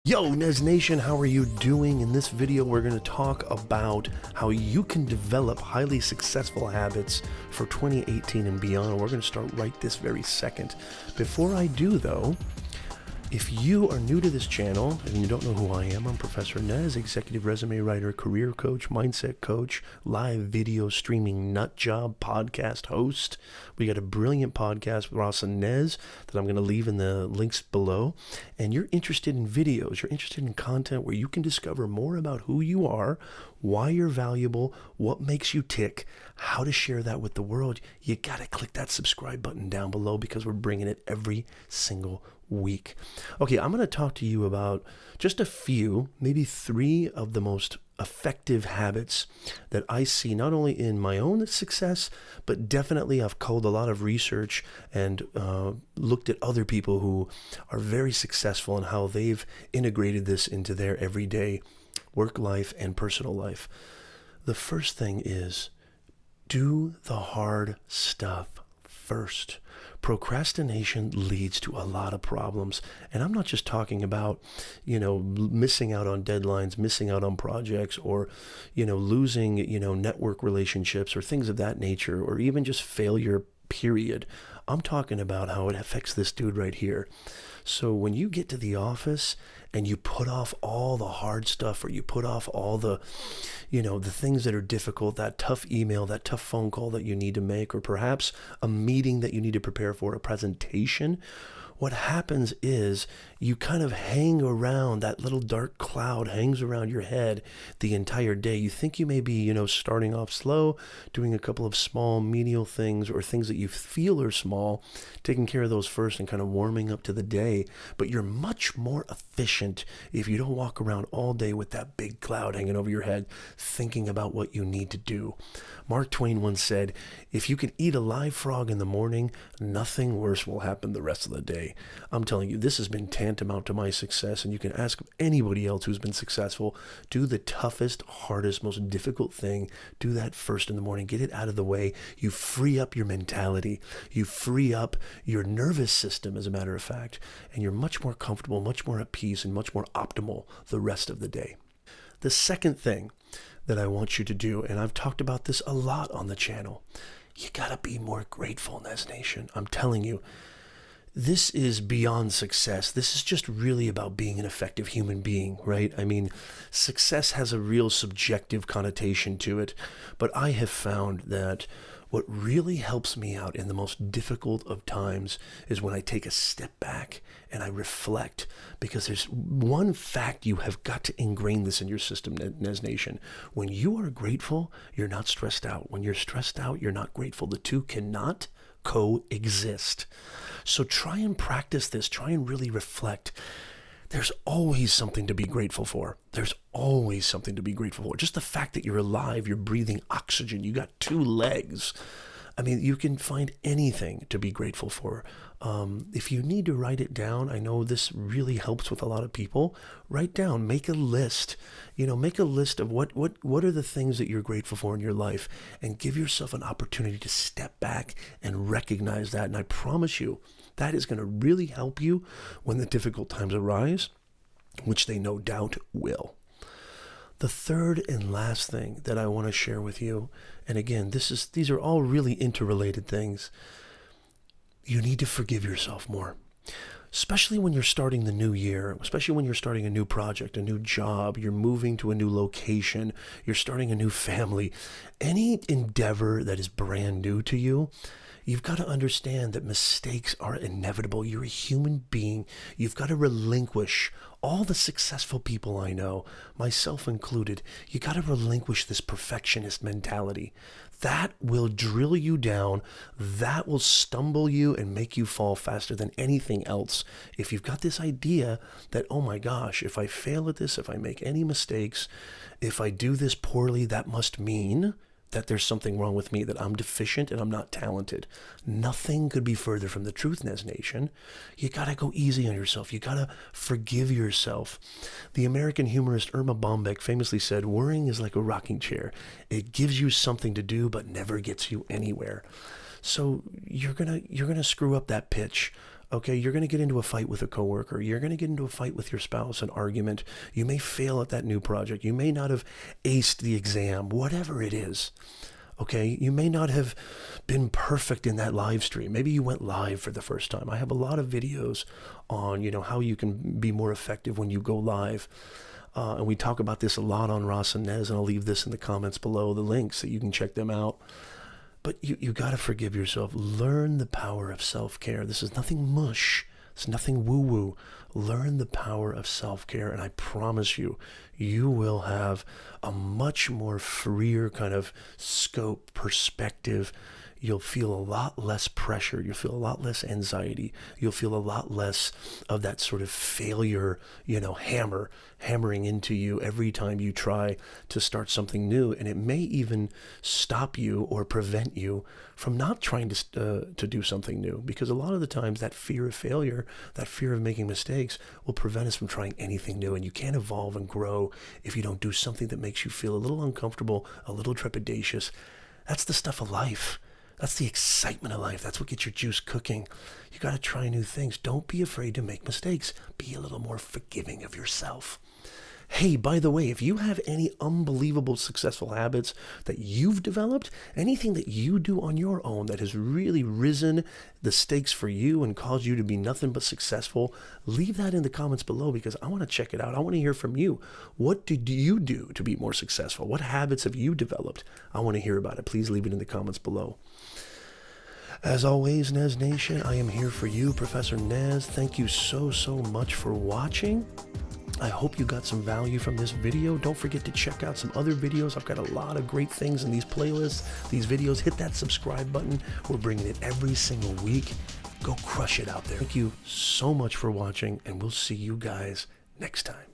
Yo, Nez Nation, how are you doing? In this video, we're going to talk about how you can develop highly successful habits for 2018 and beyond. We're going to start right this very second. Before I do, though, if you are new to this channel and you don't know who I am, I'm Professor Nez, executive resume writer, career coach, mindset coach, live video streaming nut job, podcast host. We got a brilliant podcast with Professor Nez that I'm going to leave in the links below. And you're interested in videos, you're interested in content where you can discover more about who you are, why you're valuable, what makes you tick, how to share that with the world. You got to click that subscribe button down below because we're bringing it every single week. Okay, I'm going to talk to you about just a few, maybe 3 of the most effective habits that I see not only in my own success, but definitely I've culled a lot of research and looked at other people who are very successful and how they've integrated this into their everyday work life and personal life. The first thing is do the hard stuff first. Procrastination leads to a lot of problems. And I'm not just talking about, missing out on deadlines, missing out on projects, or, losing, network relationships or things of that nature, or even just failure, period. I'm talking about how it affects this dude right here. So when you get to the office and you put off all the hard stuff, or you put off all the, the things that are difficult, that tough email, that tough phone call that you need to make, or perhaps a meeting that you need to prepare for, a presentation, what happens is you kind of hang around, that little dark cloud hangs around your head the entire day. You think you may be, starting off slow, doing a couple of small menial things or things that you feel are small, taking care of those first and kind of warming up to the day. But you're much more efficient if you don't walk around all day with that big cloud hanging over your head, thinking about what you need to do. Mark Twain once said, if you can eat a live frog in the morning, nothing worse will happen the rest of the day. I'm telling you, this has been tantamount to my success, and you can ask anybody else who's been successful. Do the toughest, hardest, most difficult thing. Do that first in the morning. Get it out of the way. You free up your mentality. You free up your nervous system, as a matter of fact, and you're much more comfortable, much more at peace, and much more optimal the rest of the day. The second thing that I want you to do, and I've talked about this a lot on the channel, you gotta be more grateful, Nez Nation. I'm telling you, this is beyond success. This is just really about being an effective human being, right? I mean, success has a real subjective connotation to it, but I have found that what really helps me out in the most difficult of times is when I take a step back and I reflect, because there's one fact you have got to ingrain this in your system, Nez Nation. When you are grateful, you're not stressed out. When you're stressed out, you're not grateful. The two cannot coexist. So try and practice this. Try and really reflect. There's always something to be grateful for. There's always something to be grateful for. Just the fact that you're alive, you're breathing oxygen, you got 2 legs. I mean, you can find anything to be grateful for. If you need to write it down, I know this really helps with a lot of people. Write down, make a list. Make a list of what are the things that you're grateful for in your life, and give yourself an opportunity to step back and recognize that. And I promise you, that is going to really help you when the difficult times arise, which they no doubt will. The third and last thing that I want to share with you, and again, these are all really interrelated things. You need to forgive yourself more, especially when you're starting the new year, especially when you're starting a new project, a new job, you're moving to a new location, you're starting a new family. Any endeavor that is brand new to you, you've got to understand that mistakes are inevitable. You're a human being. You've got to relinquish all the successful people I know, myself included. You got to relinquish this perfectionist mentality. That will drill you down. That will stumble you and make you fall faster than anything else. If you've got this idea that, oh my gosh, if I fail at this, if I make any mistakes, if I do this poorly, that must mean that there's something wrong with me, that I'm deficient and I'm not talented. Nothing could be further from the truth, Nez Nation. You gotta go easy on yourself. You gotta forgive yourself. The American humorist Irma Bombeck famously said, worrying is like a rocking chair. It gives you something to do, but never gets you anywhere. So you're gonna screw up that pitch Okay, you're going to get into a fight with a coworker. You're going to get into a fight with your spouse, an argument. You may fail at that new project. You may not have aced the exam, whatever it is. Okay, you may not have been perfect in that live stream. Maybe you went live for the first time. I have a lot of videos on, how you can be more effective when you go live. And we talk about this a lot on Professor Nez, and I'll leave this in the comments below, the links that you can check them out. But you got to forgive yourself. Learn the power of self-care. This is nothing mush. It's nothing woo-woo. Learn the power of self-care, and I promise you, you will have a much more freer kind of scope, perspective. You'll feel a lot less pressure. You'll feel a lot less anxiety. You'll feel a lot less of that sort of failure, hammering into you every time you try to start something new. And it may even stop you or prevent you from not trying to do something new. Because a lot of the times that fear of failure, that fear of making mistakes will prevent us from trying anything new. And you can't evolve and grow if you don't do something that makes you feel a little uncomfortable, a little trepidatious. That's the stuff of life. That's the excitement of life. That's what gets your juice cooking. You got to try new things. Don't be afraid to make mistakes. Be a little more forgiving of yourself. Hey, by the way, if you have any unbelievable successful habits that you've developed, anything that you do on your own that has really risen the stakes for you and caused you to be nothing but successful, leave that in the comments below, because I want to check it out. I want to hear from you. What did you do to be more successful? What habits have you developed? I want to hear about it. Please leave it in the comments below. As always, Nez Nation, I am here for you, Professor Nez. Thank you so much for watching. I hope you got some value from this video. Don't forget to check out some other videos. I've got a lot of great things in these playlists, these videos. Hit that subscribe button. We're bringing it every single week. Go crush it out there. Thank you so much for watching, and we'll see you guys next time.